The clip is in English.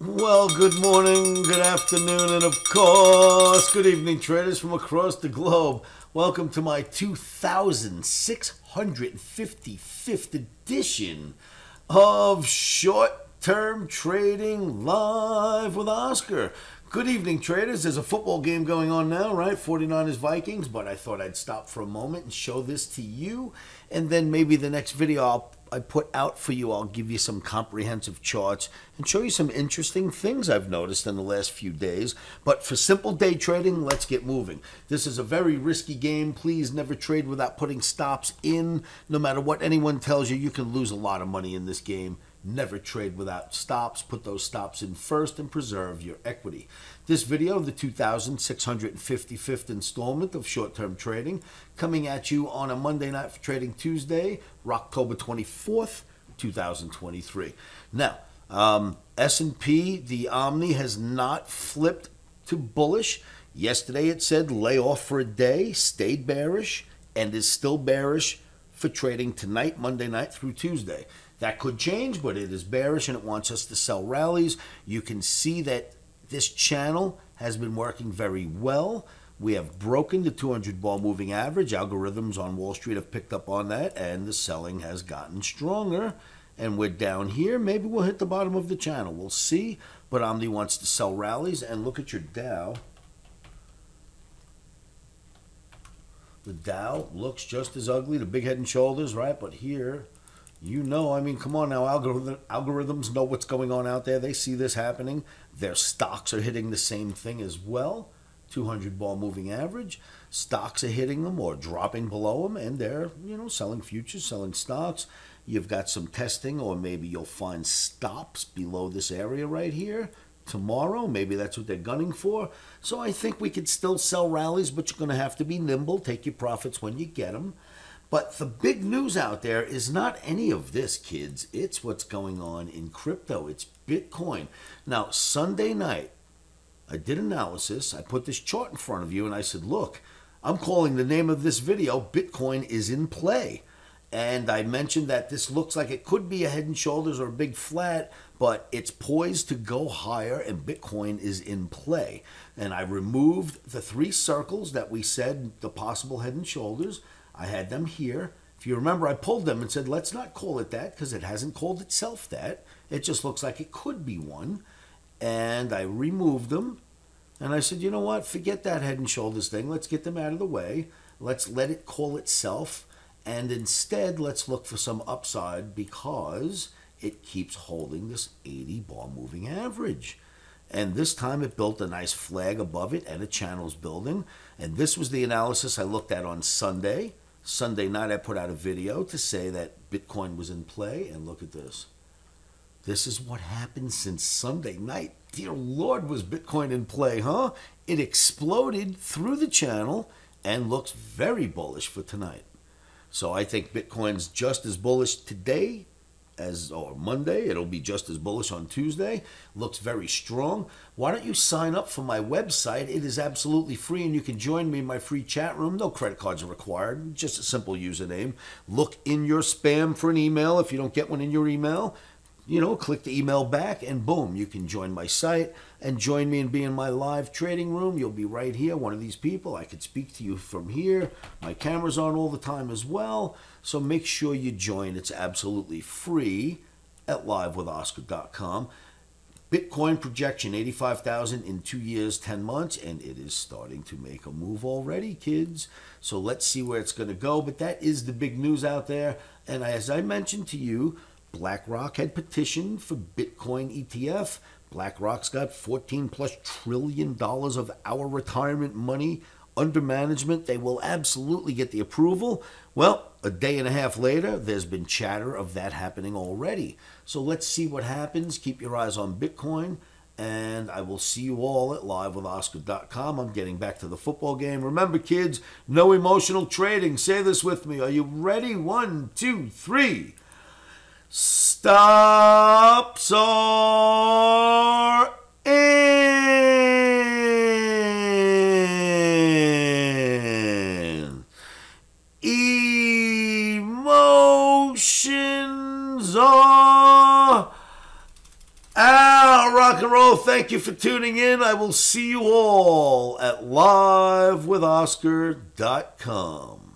Well, good morning, good afternoon, and of course, good evening, traders from across the globe. Welcome to my 2655th edition of Short-Term Trading Live with Oscar. Good evening, traders. There's a football game going on now, right? 49ers Vikings, but I thought I'd stop for a moment and show this to you, and then maybe the next video I put out for you, I'll give you some comprehensive charts and show you some interesting things I've noticed in the last few days. But for simple day trading, let's get moving. This is a very risky game. Please never trade without putting stops in. No matter what anyone tells you, you can lose a lot of money in this game. Never trade without stops. Put those stops in first and preserve your equity. This video, the 2655th installment of short-term trading, coming at you on a Monday night for Trading Tuesday, October 24th, 2023. Now, S&P, the OMNI, has not flipped to bullish. Yesterday it said lay off for a day, stayed bearish, and is still bearish for trading tonight, Monday night through Tuesday. That could change, but it is bearish and it wants us to sell rallies. You can see that this channel has been working very well. We have broken the 200 bar moving average. Algorithms on Wall Street have picked up on that, and the selling has gotten stronger. And we're down here. Maybe we'll hit the bottom of the channel. We'll see. But Omni wants to sell rallies. And look at your Dow. The Dow looks just as ugly. The big head and shoulders, right? But here, you know, I mean, come on now. Algorithms know what's going on out there. They see this happening. Their stocks are hitting the same thing as well. 200 bar moving average. Stocks are hitting them or dropping below them, and they're, you know, selling futures, selling stocks. You've got some testing, or maybe you'll find stops below this area right here tomorrow. Maybe that's what they're gunning for. So I think we could still sell rallies, but you're going to have to be nimble. Take your profits when you get them. But the big news out there is not any of this, kids. It's what's going on in crypto. It's Bitcoin. Now, Sunday night, I did analysis. I put this chart in front of you, and I said, look, I'm calling the name of this video, Bitcoin is in play. And I mentioned that this looks like it could be a head and shoulders or a big flat, but it's poised to go higher, and Bitcoin is in play. And I removed the three circles that we said, the possible head and shoulders. I had them here. If you remember, I pulled them and said, let's not call it that because it hasn't called itself that. It just looks like it could be one. And I removed them. And I said, you know what? Forget that head and shoulders thing. Let's get them out of the way. Let's let it call itself. And instead, let's look for some upside because it keeps holding this 80 bar moving average. And this time it built a nice flag above it and a channel's building. And this was the analysis I looked at on Sunday. Sunday night I put out a video to say that Bitcoin was in play. And look at this. This is what happened since Sunday night. Dear Lord, was Bitcoin in play, huh? It exploded through the channel and looks very bullish for tonight. So I think Bitcoin's just as bullish today or Monday. It'll be just as bullish on Tuesday. Looks very strong. Why don't you sign up for my website? It is absolutely free, and you can join me in my free chat room. No credit cards are required. Just a simple username. Look in your spam for an email. If you don't get one in your email, you know, click the email back, and boom, you can join my site and join me and be in my live trading room. You'll be right here, one of these people. I could speak to you from here. My camera's on all the time as well. So make sure you join. It's absolutely free at livewithoscar.com. Bitcoin projection, 85,000 in 2 years, 10 months, and it is starting to make a move already, kids. So let's see where it's going to go. But that is the big news out there. And as I mentioned to you, BlackRock had petitioned for Bitcoin ETF. BlackRock's got $14+ trillion of our retirement money under management. They will absolutely get the approval. Well, a day and a half later, there's been chatter of that happening already. So let's see what happens. Keep your eyes on Bitcoin, and I will see you all at livewithoscar.com. I'm getting back to the football game. Remember, kids, no emotional trading. Say this with me. Are you ready? 1, 2, 3. Stops are in. Emotions are out. rock and roll. Thank you for tuning in. I will see you all at livewithoscar.com.